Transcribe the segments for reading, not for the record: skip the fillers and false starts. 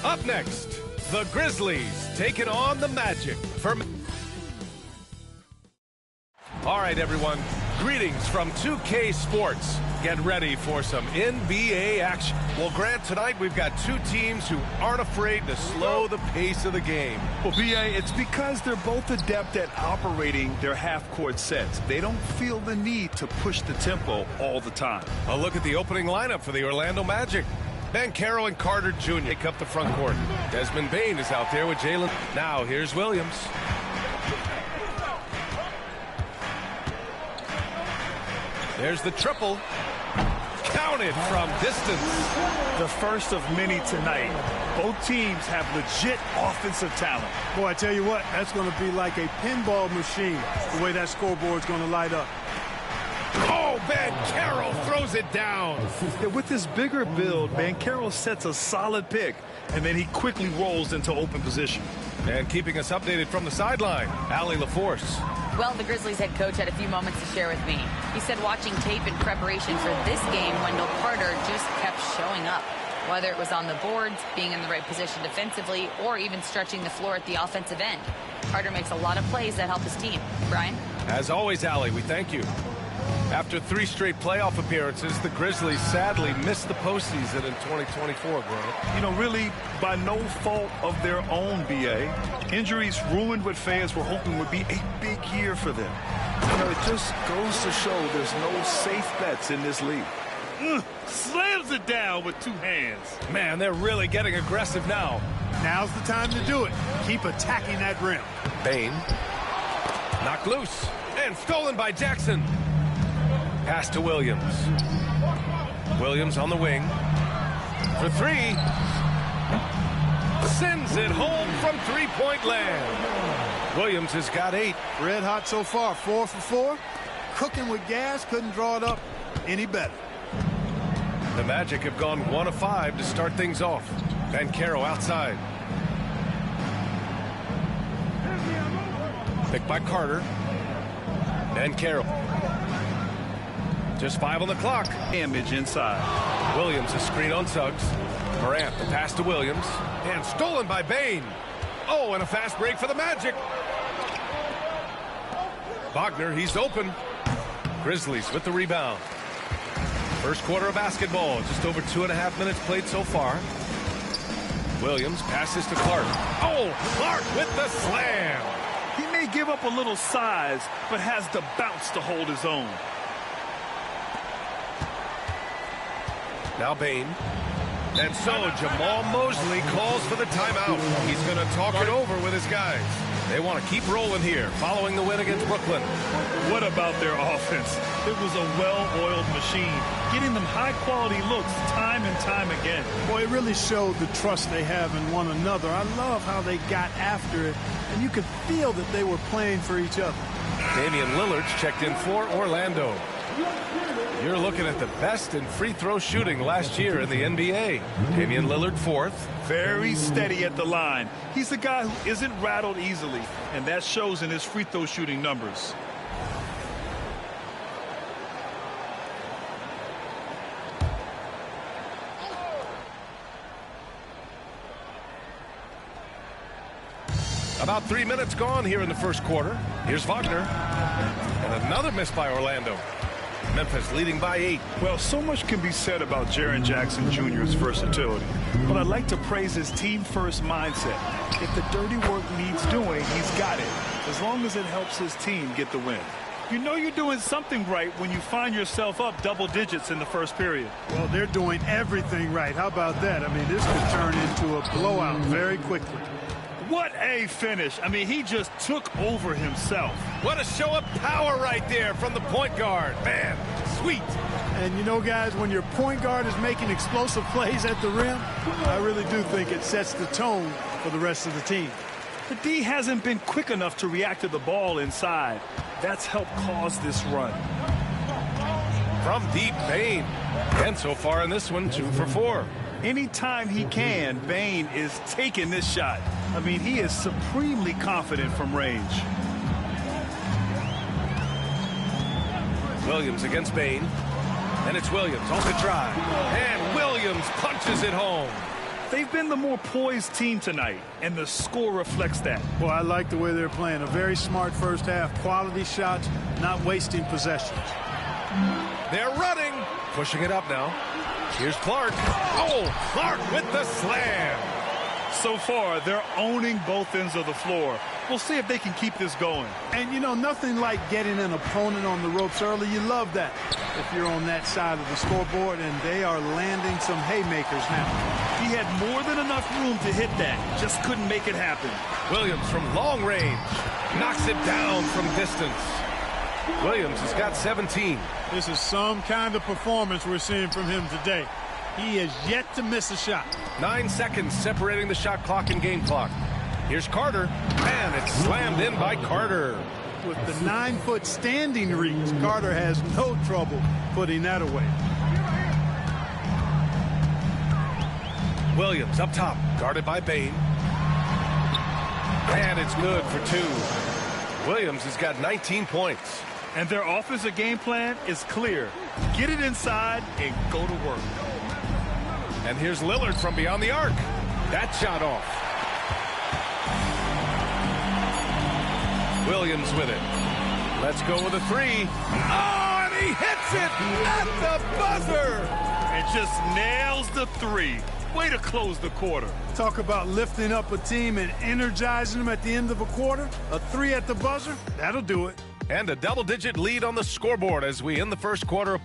Up next, the Grizzlies taking on the Magic. All right, everyone. Greetings from 2K Sports. Get ready for some NBA action. Well, Grant, tonight we've got two teams who aren't afraid to slow the pace of the game. Well, B.A., it's because they're both adept at operating their half-court sets. They don't feel the need to push the tempo all the time. A look at the opening lineup for the Orlando Magic. Banchero and Carter Jr. take up the front court. Desmond Bane is out there with Jalen. Now, here's Williams. There's the triple. Counted from distance. The first of many tonight. Both teams have legit offensive talent. Boy, I tell you what, that's going to be like a pinball machine, the way that scoreboard's going to light up. Oh, Banchero throws it down. Yeah, with this bigger build, Banchero sets a solid pick, and then he quickly rolls into open position. And keeping us updated from the sideline, Allie LaForce. Well, the Grizzlies head coach had a few moments to share with me. He said watching tape in preparation for this game, Wendell Carter just kept showing up. Whether it was on the boards, being in the right position defensively, or even stretching the floor at the offensive end. Carter makes a lot of plays that help his team. Brian? As always, Allie, we thank you. After 3 straight playoff appearances, the Grizzlies sadly missed the postseason in 2024, Grant. You know, really by no fault of their own, B.A. Injuries ruined what fans were hoping would be a big year for them. You know, it just goes to show there's no safe bets in this league. Slams it down with 2 hands. Man, they're really getting aggressive now. Now's the time to do it. Keep attacking that rim. Bane. Knocked loose. And stolen by Jackson. Pass to Williams. Williams on the wing. For 3. Sends it home from three-point land. Williams has got 8. Red hot so far. 4 for 4. Cooking with gas. Couldn't draw it up any better. The Magic have gone 1 of 5 to start things off. Banchero outside. Picked by Carter. Banchero. Just 5 on the clock. Damage inside. Williams a screen on Suggs. Morant the pass to Williams. And stolen by Bane. Oh, and a fast break for the Magic. Wagner, he's open. Grizzlies with the rebound. First quarter of basketball. Just over 2.5 minutes played so far. Williams passes to Clark. Oh, Clark with the slam. He may give up a little size, but has the bounce to hold his own. Now Bane. And so Jamal Mosley calls for the timeout. He's going to talk it over with his guys. They want to keep rolling here following the win against Brooklyn. What about their offense? It was a well-oiled machine, getting them high-quality looks time and time again. Boy, it really showed the trust they have in one another. I love how they got after it, and you could feel that they were playing for each other. Damian Lillard's checked in for Orlando. You're looking at the best in free throw shooting last year in the NBA. Damian Lillard 4th. Very steady at the line. He's the guy who isn't rattled easily, and that shows in his free throw shooting numbers. About 3 minutes gone here in the first quarter. Here's Wagner. And another miss by Orlando. Memphis leading by 8. Well, so much can be said about Jaren Jackson Jr.'s versatility, but I'd like to praise his team-first mindset. If the dirty work needs doing, he's got it, as long as it helps his team get the win. You know you're doing something right when you find yourself up double digits in the first period. Well, they're doing everything right. How about that? I mean, this could turn into a blowout very quickly. What a finish. I mean, he just took over himself. What a show of power right there from the point guard. Man, sweet. And you know, guys, when your point guard is making explosive plays at the rim, I really do think it sets the tone for the rest of the team. The D hasn't been quick enough to react to the ball inside. That's helped cause this run. From deep, Bane. And so far in this one, 2 for 4. Anytime he can, Bane is taking this shot. I mean, he is supremely confident from range. Williams against Bane. And it's Williams off the drive. And Williams punches it home. They've been the more poised team tonight, and the score reflects that. Well, I like the way they're playing. A very smart first half. Quality shots, not wasting possessions. They're running. Pushing it up now. Here's Clark. Oh, Clark with the slam. So far, they're owning both ends of the floor. We'll see if they can keep this going. And, you know, nothing like getting an opponent on the ropes early. You love that if you're on that side of the scoreboard, and they are landing some haymakers now. He had more than enough room to hit that. Just couldn't make it happen. Williams from long range knocks it down from distance. Williams has got 17. This is some kind of performance we're seeing from him today. He has yet to miss a shot. 9 seconds separating the shot clock and game clock. Here's Carter, and it's slammed in by Carter. With the 9-foot standing reach, Carter has no trouble putting that away. Williams up top, guarded by Bane. And it's good for 2. Williams has got 19 points. And their offensive game plan is clear. Get it inside and go to work. And here's Lillard from beyond the arc. That shot off. Williams with it. Let's go with a 3. Oh, and he hits it at the buzzer. And just nails the 3. Way to close the quarter. Talk about lifting up a team and energizing them at the end of a quarter. A 3 at the buzzer, that'll do it. And a double-digit lead on the scoreboard as we end the first quarter.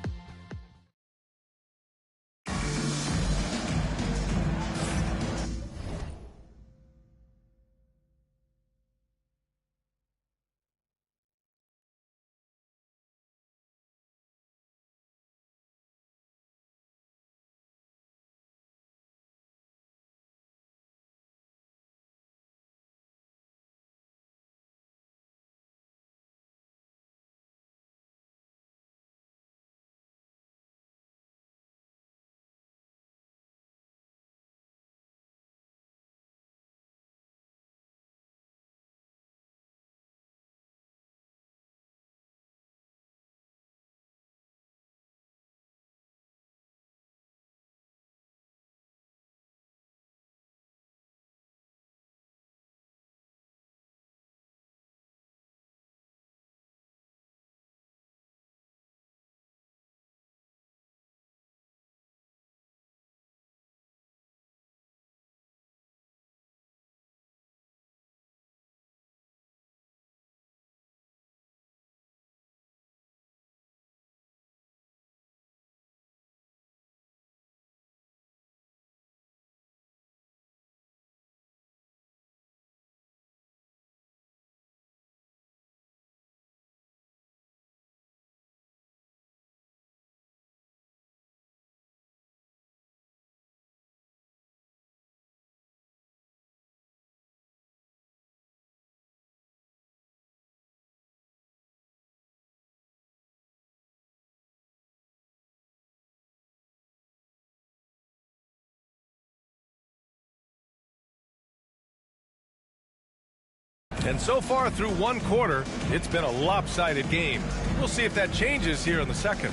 And so far through one quarter, it's been a lopsided game. We'll see if that changes here in the second.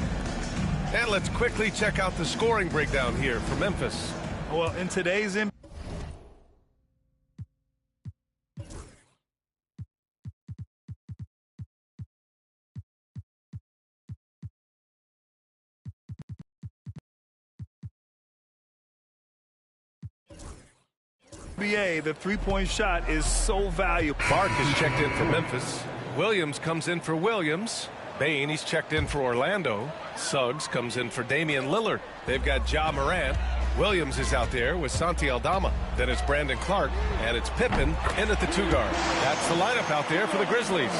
And let's quickly check out the scoring breakdown here for Memphis. Well, in today's NBA, the three-point shot is so valuable. Mark is checked in for Memphis. Williams comes in for Williams. Bane, he's checked in for Orlando. Suggs comes in for Damian Lillard. They've got Ja Morant. Williams is out there with Santi Aldama. Then it's Brandon Clark, and it's Pippen in at the 2 guard. That's the lineup out there for the Grizzlies.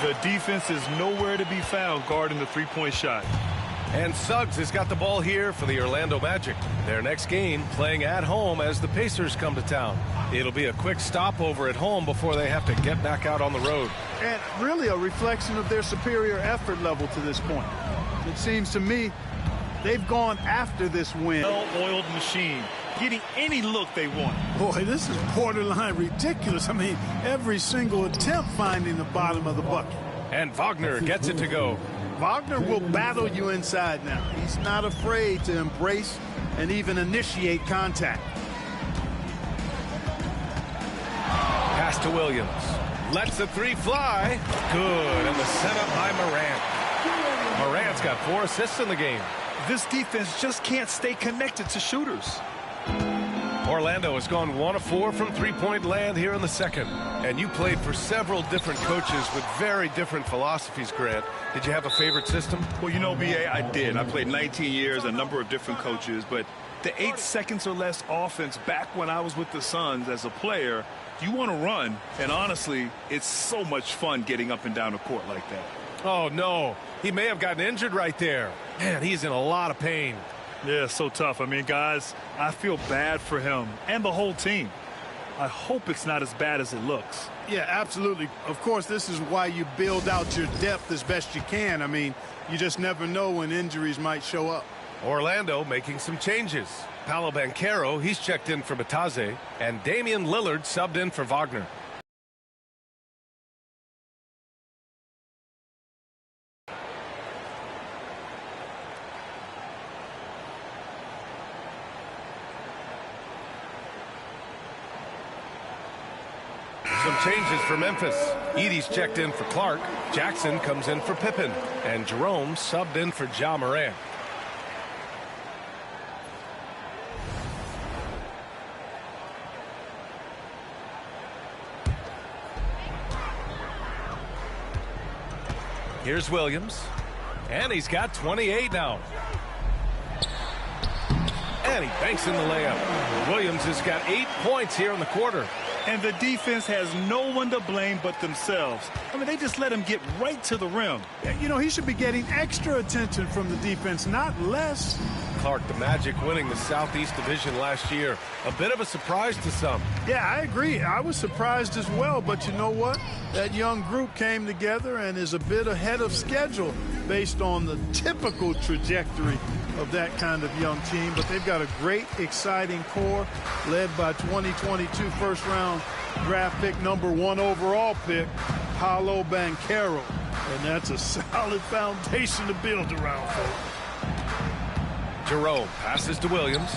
The defense is nowhere to be found guarding the three-point shot. And Suggs has got the ball here for the Orlando Magic. Their next game playing at home as the Pacers come to town. It'll be a quick stopover at home before they have to get back out on the road. And really a reflection of their superior effort level to this point. It seems to me they've gone after this win. Well-oiled machine, getting any look they want. Boy, this is borderline ridiculous. I mean, every single attempt finding the bottom of the bucket. And Wagner gets it to go. Wagner will battle you inside now. He's not afraid to embrace and even initiate contact. Pass to Williams. Lets the three fly. Good. And the setup by Morant. Morant's got 4 assists in the game. This defense just can't stay connected to shooters. Orlando has gone 1 of 4 from three-point land here in the second. And you played for several different coaches with very different philosophies, Grant. Did you have a favorite system? Well, you know, B.A., I did. I played 19 years, a number of different coaches. But the 8 seconds or less offense back when I was with the Suns as a player, you want to run. And honestly, it's so much fun getting up and down the court like that. Oh, no. He may have gotten injured right there. Man, he's in a lot of pain. Yeah, so tough. I mean, guys, I feel bad for him and the whole team. I hope it's not as bad as it looks. Yeah, absolutely. Of course, this is why you build out your depth as best you can. I mean, you just never know when injuries might show up. Orlando making some changes. Paolo Banchero, he's checked in for Bataze, and Damian Lillard subbed in for Wagner. Some changes for Memphis. Edey's checked in for Clark. Jackson comes in for Pippen. And Jerome subbed in for Ja Morant. Here's Williams. And he's got 28 now. And he banks in the layup. Williams has got 8 points here in the quarter. And the defense has no one to blame but themselves. I mean, they just let him get right to the rim. You know, he should be getting extra attention from the defense, not less. Clark, the Magic winning the Southeast Division last year. A bit of a surprise to some. Yeah, I agree. I was surprised as well, but you know what? That young group came together and is a bit ahead of schedule based on the typical trajectory of that kind of young team. But they've got a great, exciting core led by 2022 first-round draft pick, #1 overall pick, Paolo Banchero. And that's a solid foundation to build around, folks. Jerome passes to Williams.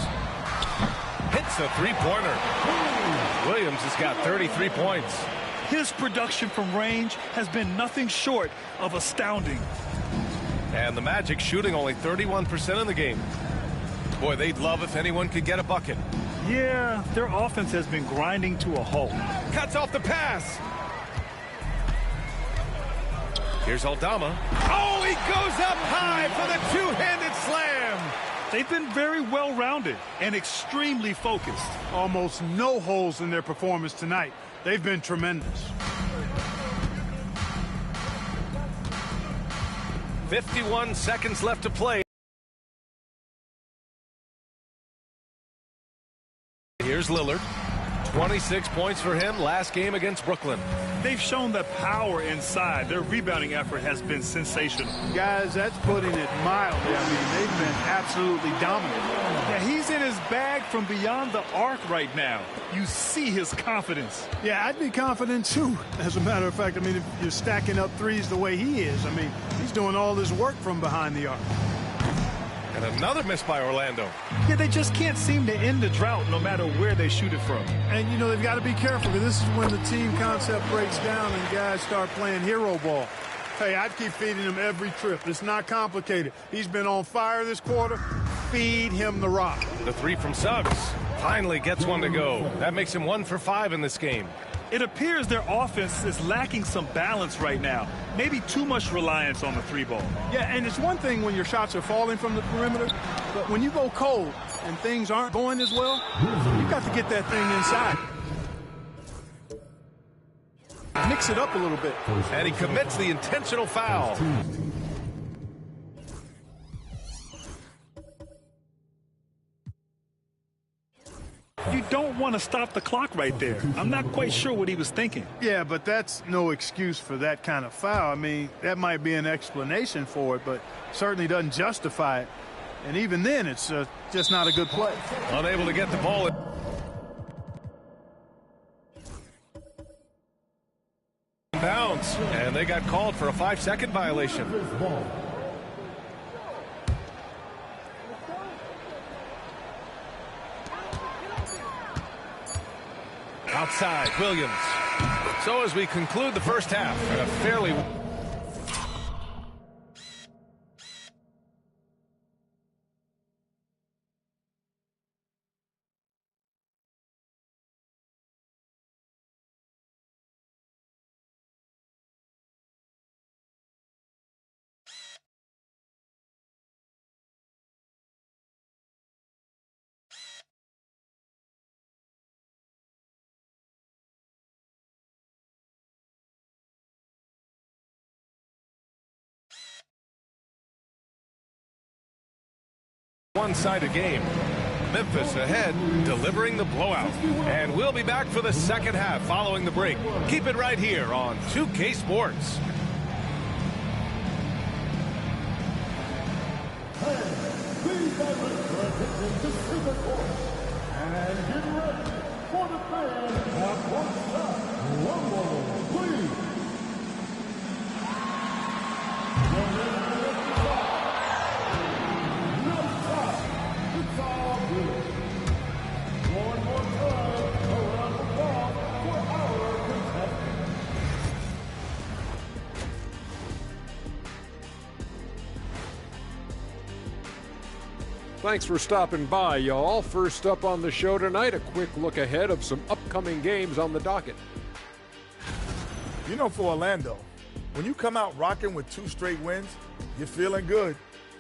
Hits a three-pointer. Williams has got 33 points. His production from range has been nothing short of astounding. And the Magic shooting only 31% in the game. Boy, they'd love if anyone could get a bucket. Yeah, their offense has been grinding to a halt. Cuts off the pass. Here's Aldama. Oh, he goes up high for the two-handed slam. They've been very well-rounded and extremely focused. Almost no holes in their performance tonight. They've been tremendous. 51 seconds left to play. Here's Lillard. 26 points for him last game against Brooklyn. They've shown the power inside. Their rebounding effort has been sensational. Guys, that's putting it mildly. I mean, they've been absolutely dominant. Yeah, he's in his bag from beyond the arc right now. You see his confidence. Yeah, I'd be confident too. As a matter of fact, I mean, if you're stacking up threes the way he is, I mean, he's doing all this work from behind the arc. And another miss by Orlando. Yeah, they just can't seem to end the drought no matter where they shoot it from. And, you know, they've got to be careful because this is when the team concept breaks down and guys start playing hero ball. Hey, I'd keep feeding him every trip. It's not complicated. He's been on fire this quarter. Feed him the rock. The three from Suggs finally gets one to go. That makes him 1 for 5 in this game. It appears their offense is lacking some balance right now. Maybe too much reliance on the three ball. Yeah, and it's one thing when your shots are falling from the perimeter, but when you go cold and things aren't going as well, you got to get that thing inside. Mix it up a little bit. And he commits the intentional foul. You don't want to stop the clock right there. I'm not quite sure what he was thinking. Yeah, but that's no excuse for that kind of foul. I mean, that might be an explanation for it, but certainly doesn't justify it. And even then, it's just not a good play. Unable to get the ball in. Bounce, and they got called for a 5-second violation. Outside, Williams. So as we conclude the first half, a fairly... one-sided game. Memphis ahead, delivering the blowout. And we'll be back for the second half following the break. Keep it right here on 2K Sports. Please have your attention to center court. And get ready for the fans of one-shot rumble, please. One more time around the ball for our contestants. Thanks for stopping by, y'all. First up on the show tonight, a quick look ahead of some upcoming games on the docket. You know, for Orlando, when you come out rocking with 2 straight wins, you're feeling good.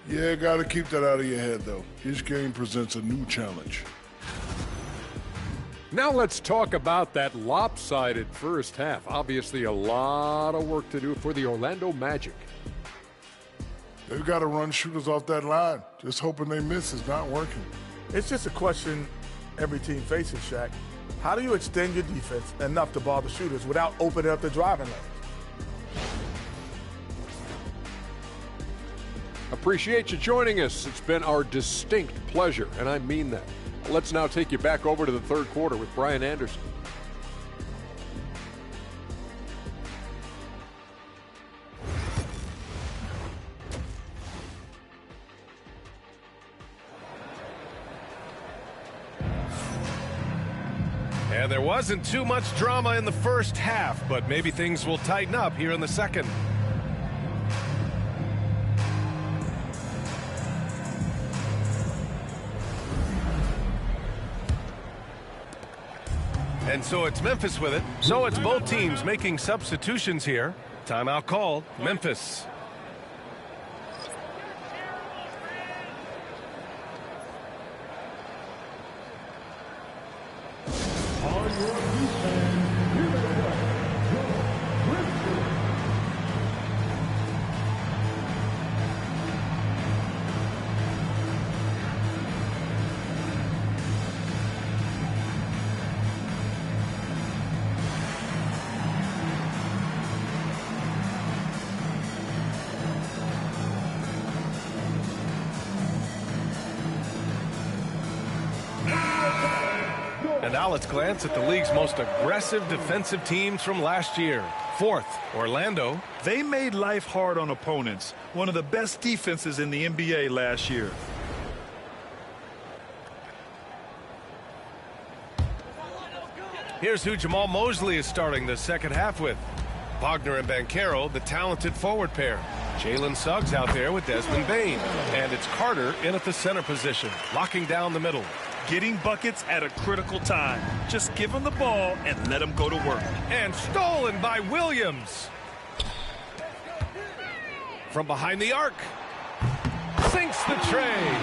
Yeah, got to keep that out of your head, though. Each game presents a new challenge. Now let's talk about that lopsided first half. Obviously, a lot of work to do for the Orlando Magic. They've got to run shooters off that line. Just hoping they miss is not working. It's just a question every team faces, Shaq. How do you extend your defense enough to bother shooters without opening up the driving lanes? Appreciate you joining us. It's been our distinct pleasure, and I mean that. Let's now take you back over to the third quarter with Brian Anderson. And there wasn't too much drama in the first half, but maybe things will tighten up here in the second. And so it's Memphis with it. So it's both teams making substitutions here. Timeout called. Memphis. And now let's glance at the league's most aggressive defensive teams from last year. Fourth, Orlando. They made life hard on opponents. One of the best defenses in the NBA last year. Here's who Jamal Mosley is starting the second half with. Wagner and Banchero, the talented forward pair. Jalen Suggs out there with Desmond Bane. And it's Carter in at the center position, locking down the middle. Getting buckets at a critical time. Just give him the ball and let him go to work. And stolen by Williams. From behind the arc. Sinks the tray.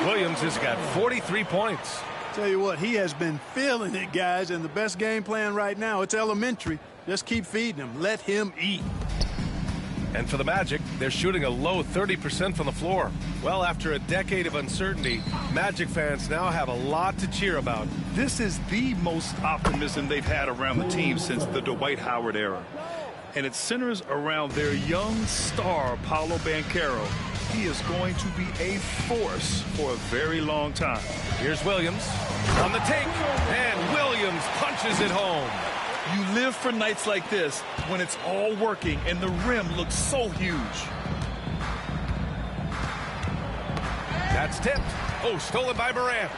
Williams has got 43 points. Tell you what, he has been feeling it, guys, and the best game plan right now, it's elementary. Just keep feeding him. Let him eat. And for the Magic, they're shooting a low 30% from the floor. Well, after a decade of uncertainty, Magic fans now have a lot to cheer about. This is the most optimism they've had around the team since the Dwight Howard era. And it centers around their young star, Paolo Banchero. He is going to be a force for a very long time. Here's Williams on the take, and Williams punches it home. You live for nights like this when it's all working and the rim looks so huge. That's tipped. Oh, stolen by Morant.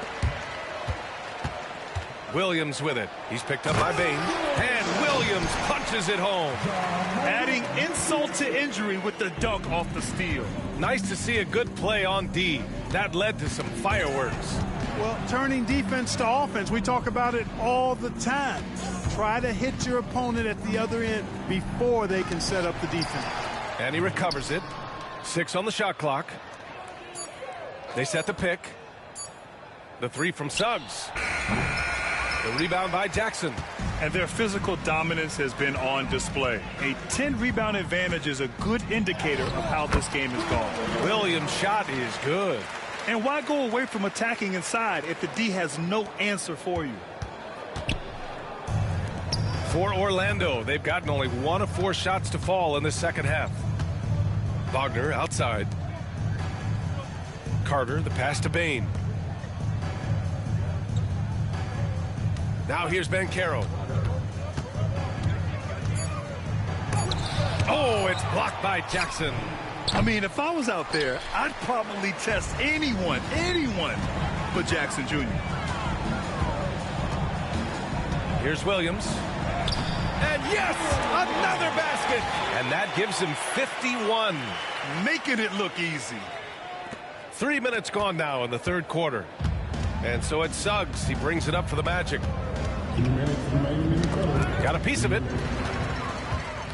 Williams with it. He's picked up by Bane. And Williams Williams punches it home. Adding insult to injury with the dunk off the steal. Nice to see a good play on D. That led to some fireworks. Well, turning defense to offense, we talk about it all the time. Try to hit your opponent at the other end before they can set up the defense. And he recovers it. 6 on the shot clock. They set the pick. The 3 from Suggs. The rebound by Jackson. And their physical dominance has been on display. A 10-rebound advantage is a good indicator of how this game is gone. Williams' shot is good. And why go away from attacking inside if the D has no answer for you? For Orlando, they've gotten only 1 of 4 shots to fall in the second half. Wagner outside. Carter, the pass to Bane. Now here's Banchero. Oh, it's blocked by Jackson. I mean, if I was out there, I'd probably test anyone but Jackson Jr. Here's Williams. And yes, another basket. And that gives him 51. Making it look easy. 3 minutes gone now in the third quarter. And so it's Suggs. He brings it up for the Magic. Got a piece of it.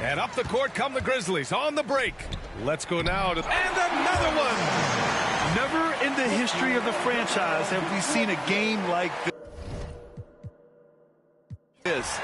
And up the court come the Grizzlies on the break. Let's go now to... And another one! Never in the history of the franchise have we seen a game like this.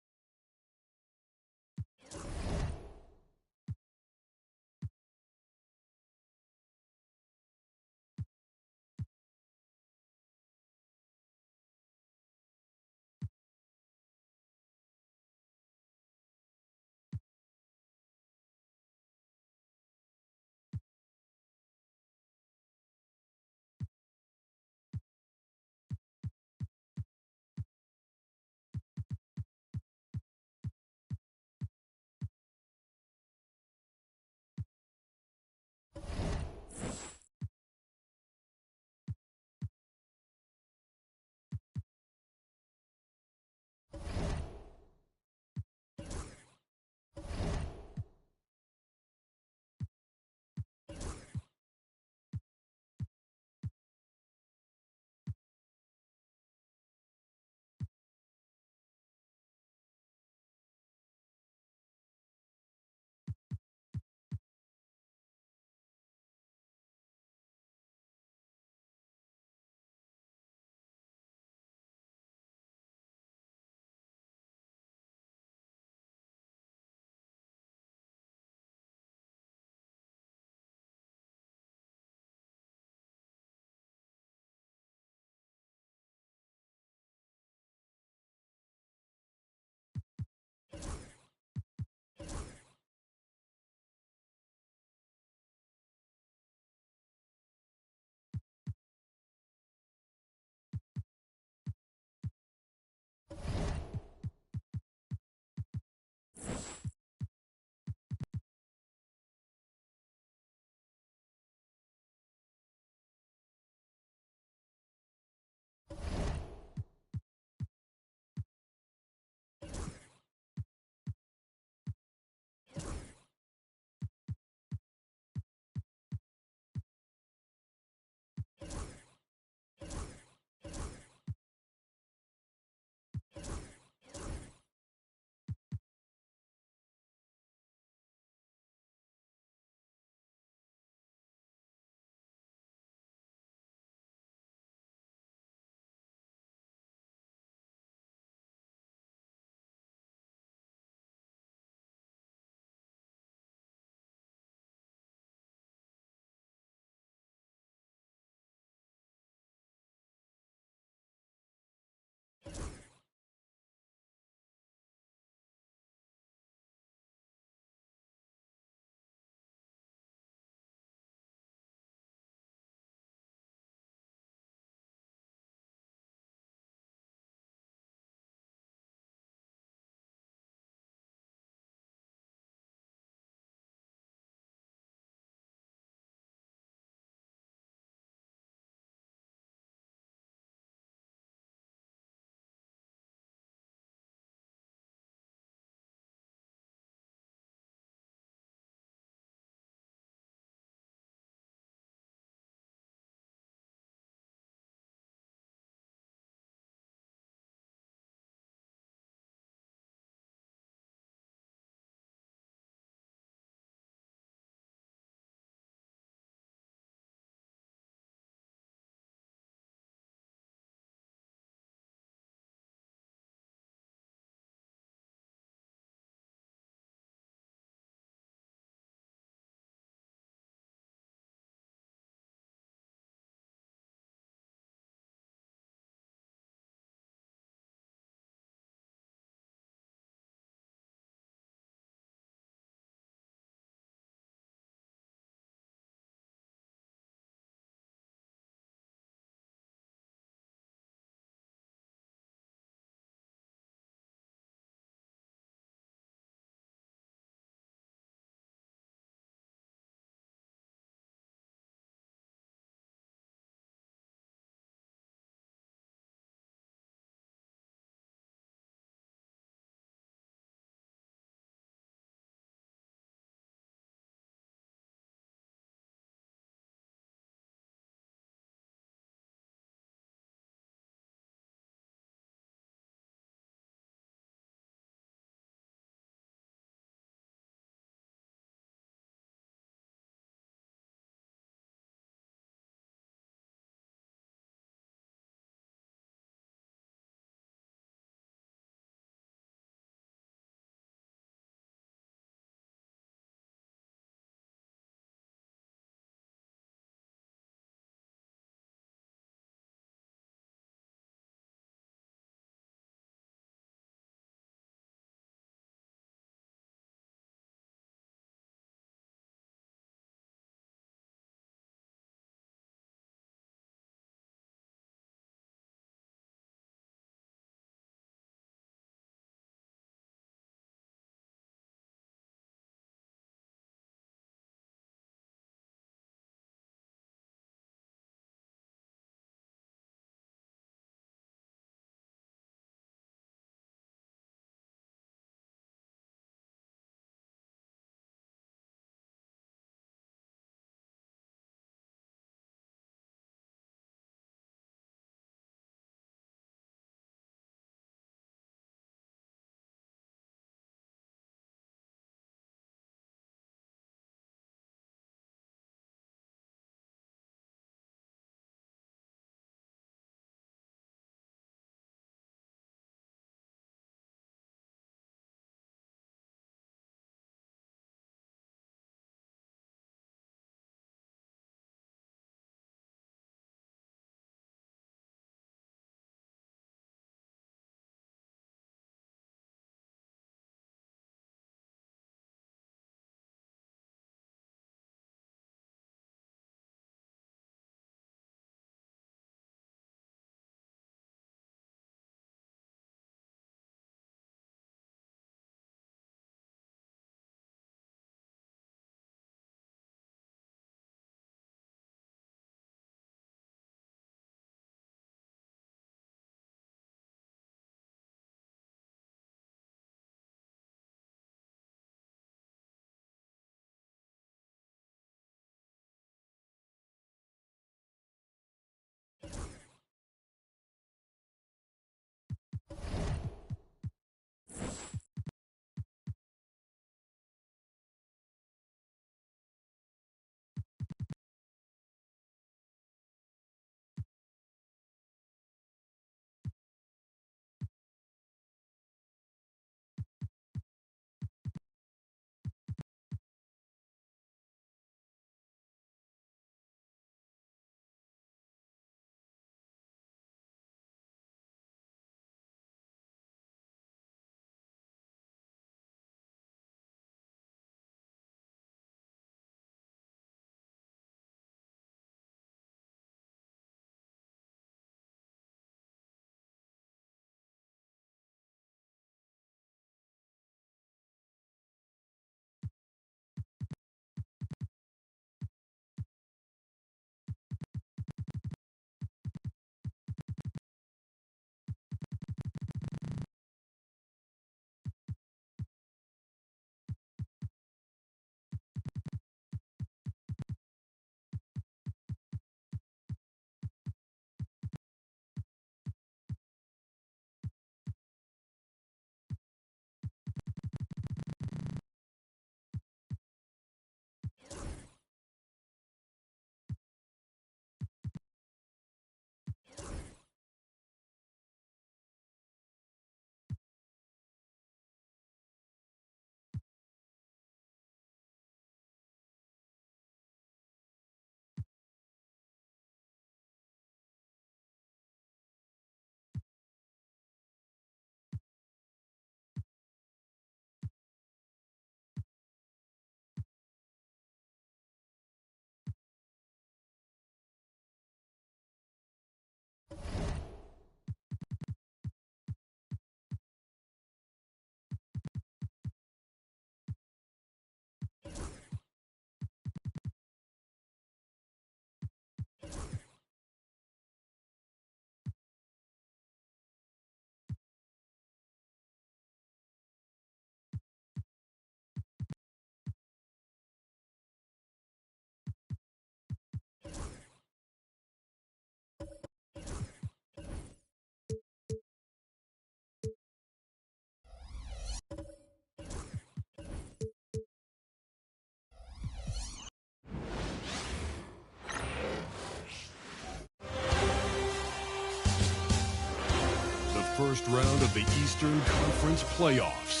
first round of the Eastern Conference playoffs.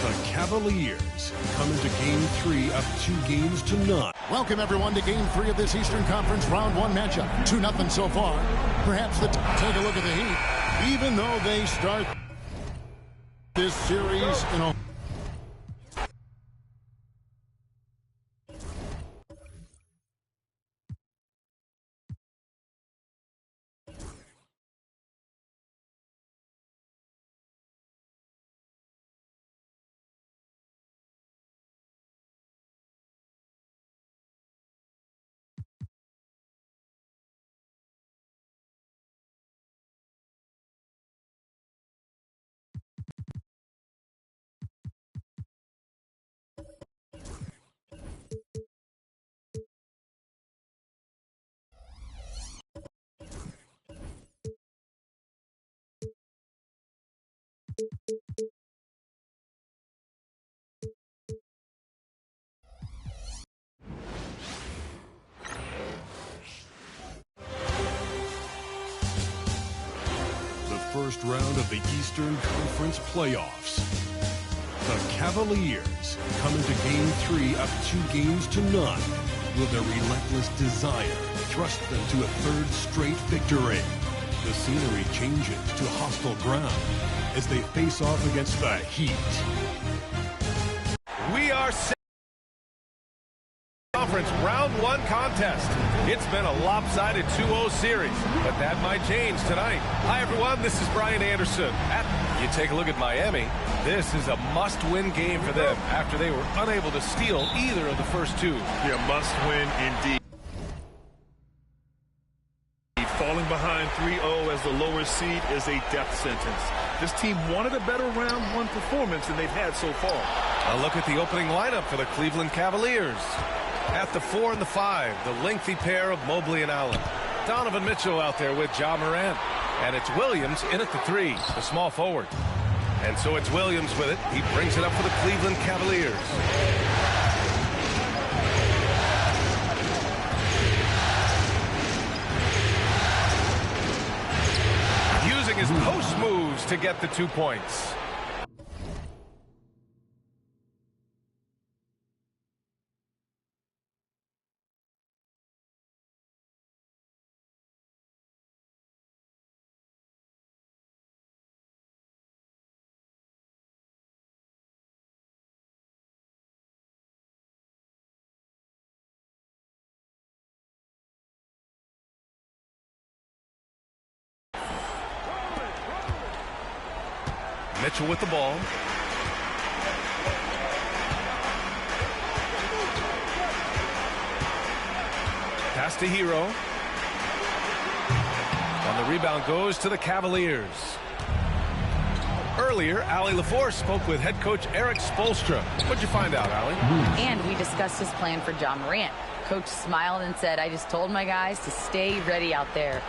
The Cavaliers come into Game 3 up 2-0. Welcome, everyone, to Game 3 of this Eastern Conference Round 1 matchup. 2-0 so far. Perhaps take a look at the Heat. Even though they start this series in a... First round of the Eastern Conference playoffs. The Cavaliers come into Game 3 up 2-0. Will their relentless desire thrust them to a third straight victory? The scenery changes to hostile ground as they face off against the Heat. We are set. Conference Round 1 contest. It's been a lopsided 2-0 series, but that might change tonight. Hi, everyone. This is Brian Anderson. You take a look at Miami. This is a must-win game for them after they were unable to steal either of the first two. Yeah, must-win indeed. Falling behind 3-0 as the lower seed is a death sentence. This team wanted a better Round 1 performance than they've had so far. A look at the opening lineup for the Cleveland Cavaliers. At the 4 and the 5, the lengthy pair of Mobley and Allen. Donovan Mitchell out there with Ja Morant. And it's Williams in at the 3, the small forward. And so it's Williams with it. He brings it up for the Cleveland Cavaliers. Using his post moves to get the 2 points. Mitchell with the ball. Pass to Hero. And the rebound goes to the Cavaliers. Earlier, Allie LaForce spoke with head coach Eric Spoelstra. What'd you find out, Allie? And we discussed his plan for Ja Morant. Coach smiled and said, I just told my guys to stay ready out there.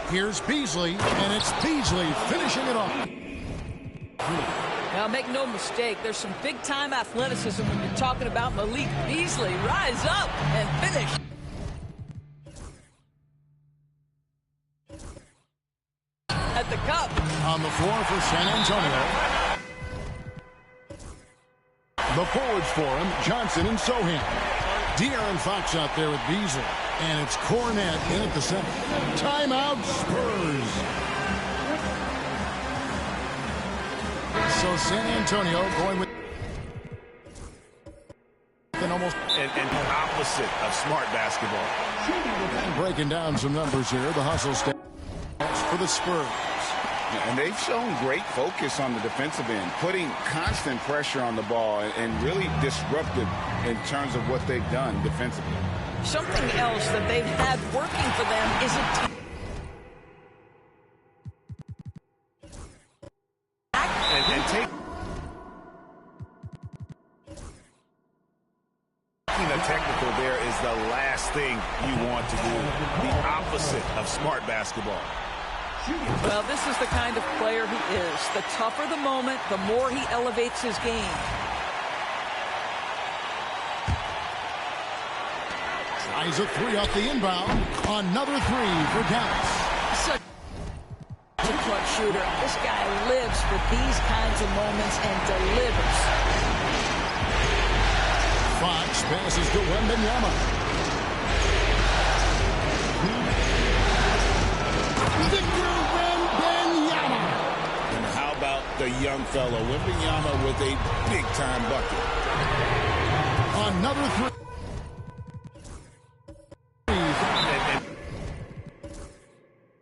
Here's Beasley, and it's Beasley finishing it off. Now, make no mistake, there's some big-time athleticism when you're talking about Malik Beasley. Rise up and finish. At the cup. On the floor for San Antonio. The forwards for him, Johnson and Sohan. De'Aaron Fox out there with Beasley. And it's Cornette in at the center. Timeout, Spurs. So San Antonio going with an almost and opposite of smart basketball. And breaking down some numbers here. The hustle stats for the Spurs. And they've shown great focus on the defensive end, putting constant pressure on the ball and really disruptive in terms of what they've done defensively. Something else that they've had working for them is a team. Taking a technical there is the last thing you want to do. The opposite of smart basketball. Well, this is the kind of player he is. The tougher the moment, the more he elevates his game. Tries a three off the inbound. Another three for Dallas. Such a clutch shooter. This guy lives for these kinds of moments and delivers. Fox passes to Wembanyama. Victor Wembanyama. And how about the young fellow Wembanyama with a big-time bucket? Another three.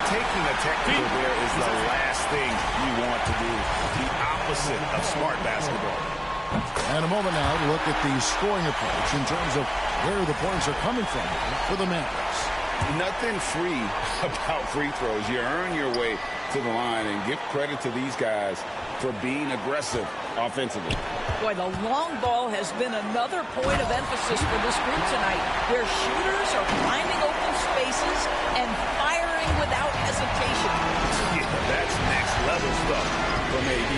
Taking a technical there is the last thing you want to do. The opposite of smart basketball. And a moment now to look at the scoring approach in terms of where the points are coming from for the Mavericks. Nothing free about free throws. You earn your way to the line, and give credit to these guys for being aggressive offensively. Boy, the long ball has been another point of emphasis for this group tonight. Their shooters are finding open spaces and firing without hesitation. Yeah, that's next level stuff from AD.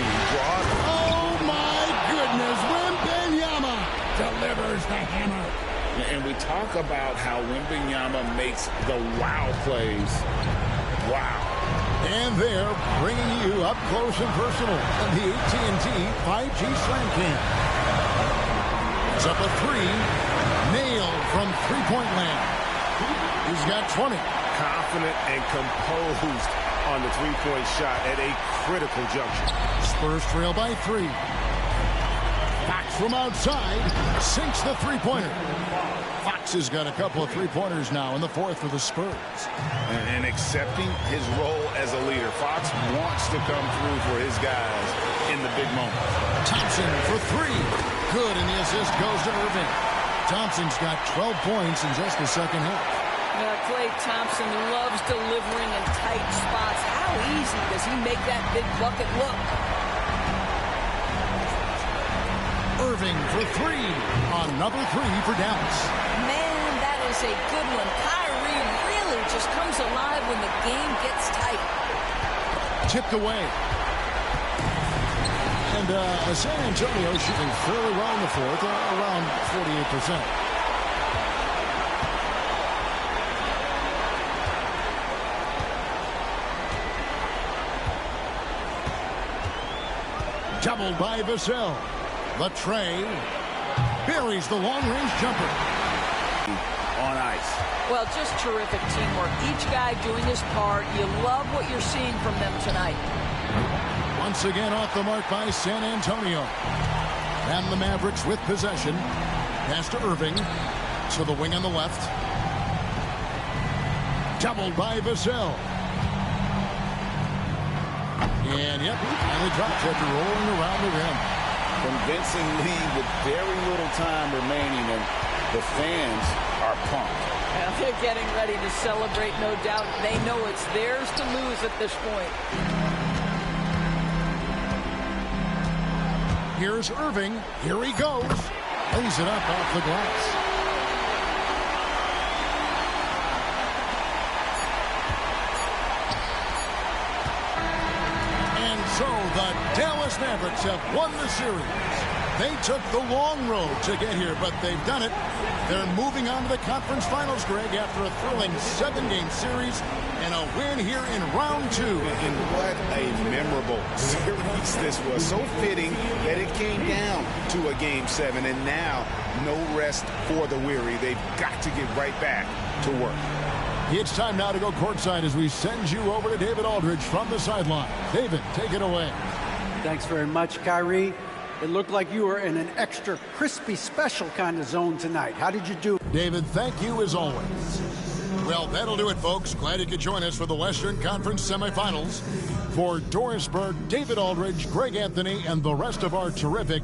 Oh my goodness, Wembanyama delivers the hammer. And we talk about how Wembanyama makes the wow plays. Wow. And they're bringing you up close and personal on the AT&T 5G Slam Cam. It's up a three. Nailed from three-point land. He's got 20. Confident and composed on the three-point shot at a critical juncture. Spurs trail by 3. Fox from outside sinks the three-pointer. Fox has got a couple of three-pointers now in the fourth for the Spurs. And accepting his role as a leader. Fox wants to come through for his guys in the big moment. Thompson for 3. Good, and the assist goes to Irving. Thompson's got 12 points in just the second half. Klay Thompson loves delivering in tight spots. How easy does he make that big bucket look? Irving for 3. Another 3 for Dallas. Man, that is a good one. Kyrie really just comes alive when the game gets tight. Tipped away. And San Antonio shooting fairly well in the fourth, around 48%. Doubled by Vassell. The tray buries the long-range jumper. On ice. Well, just terrific teamwork. Each guy doing his part. You love what you're seeing from them tonight. Once again off the mark by San Antonio. And the Mavericks with possession. Pass to Irving. To the wing on the left. Doubled by Vassell. And yep, finally drops after rolling around the rim. Convincing lead with very little time remaining, and the fans are pumped. Well, they're getting ready to celebrate, no doubt. They know it's theirs to lose at this point. Here's Irving. Here he goes. Lays it up off the glass. Mavericks have won the series. They took the long road to get here, but they've done it. They're moving on to the conference finals, Greg, after a thrilling 7-game series and a win here in round 2. And what a memorable series this was. So fitting that it came down to a Game 7, and now no rest for the weary. They've got to get right back to work. It's time now to go courtside as we send you over to David Aldridge from the sideline. David, take it away. Thanks very much, Kyrie. It looked like you were in an extra crispy special kind of zone tonight. How did you do? David, thank you as always. Well, that'll do it, folks. Glad you could join us for the Western Conference semifinals. For Doris Burke, David Aldridge, Greg Anthony, and the rest of our terrific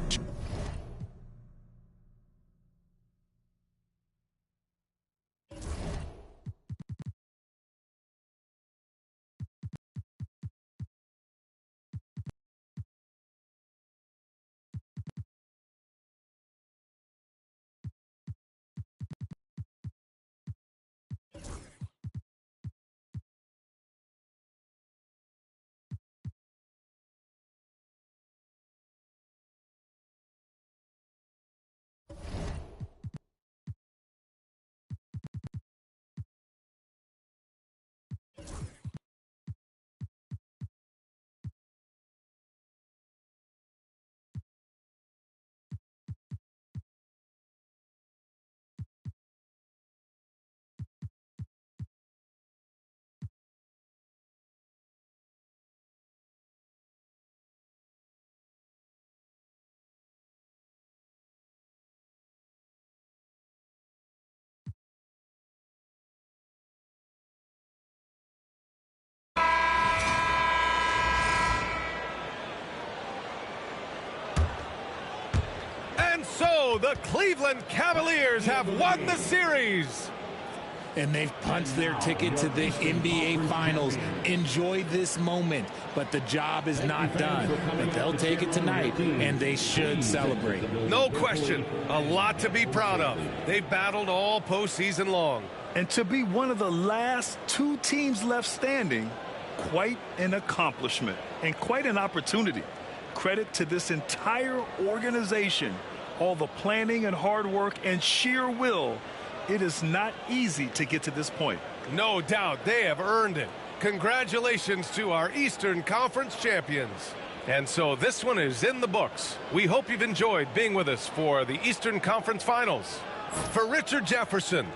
So the Cleveland Cavaliers have won the series. And they've punched their ticket to the NBA Finals. Enjoy this moment, but the job is not done. But they'll take it tonight, and they should celebrate. No question. A lot to be proud of. They battled all postseason long. And to be one of the last 2 teams left standing, quite an accomplishment and quite an opportunity. Credit to this entire organization. All the planning and hard work and sheer will. It is not easy to get to this point. No doubt they have earned it. Congratulations to our Eastern Conference champions. And so this one is in the books. We hope you've enjoyed being with us for the Eastern Conference Finals. For Richard Jefferson.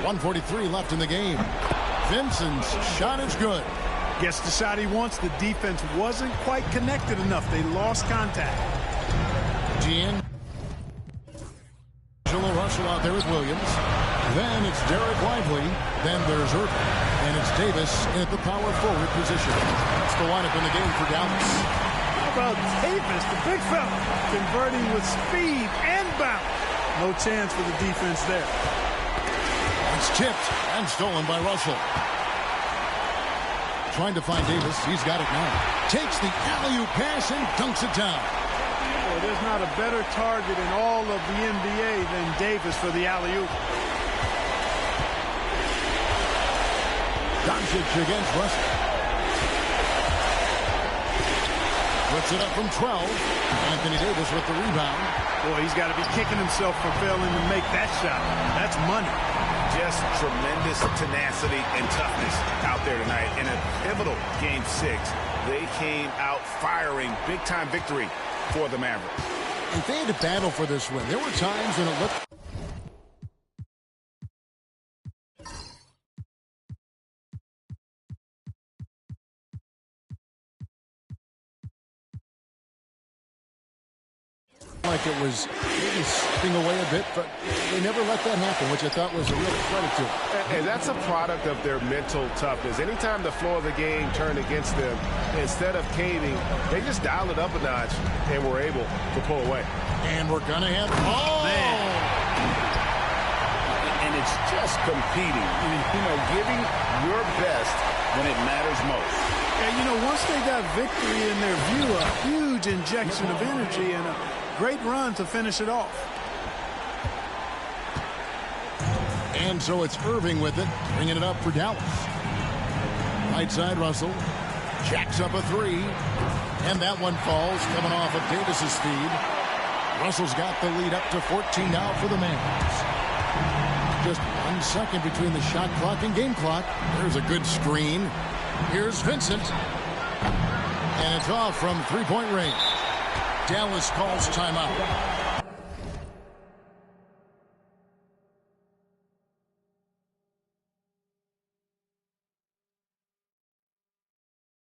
.143 left in the game. Vincent's shot is good. Gets the shot he wants. The defense wasn't quite connected enough. They lost contact. D'Angelo Russell out there with Williams. Then it's Derek Lively. Then there's Irving. And it's Davis in at the power forward position. That's the lineup in the game for Dallas. How about Davis, the big fella, converting with speed and bounce. No chance for the defense there. It's tipped and stolen by Russell. Trying to find Davis. He's got it now. Takes the alley-oop pass and dunks it down. Well, there's not a better target in all of the NBA than Davis for the alley-oop. Doncic against Russell. Puts it up from 12. Anthony Davis with the rebound. Boy, he's got to be kicking himself for failing to make that shot. That's money. Just tremendous tenacity and toughness out there tonight. In a pivotal Game 6, they came out firing. Big-time victory for the Mavericks. If they had to battle for this win, there were times when it looked Like it was maybe slipping away a bit, but they never let that happen, which I thought was a real credit to them. And that's a product of their mental toughness. Anytime the flow of the game turned against them, instead of caving, they just dialed it up a notch and were able to pull away. And we're going to have... Oh! Man. And it's just competing, giving your best when it matters most. And, once they got victory in their view, a huge injection of energy and a great run to finish it off. And so it's Irving with it, bringing it up for Dallas. Right side, Russell. Jacks up a three. And that one falls, coming off of Davis's feed. Russell's got the lead up to 14 now for the Mavs. Just 1 second between the shot clock and game clock. There's a good screen. Here's Vincent. And it's off from three-point range. Dallas calls timeout.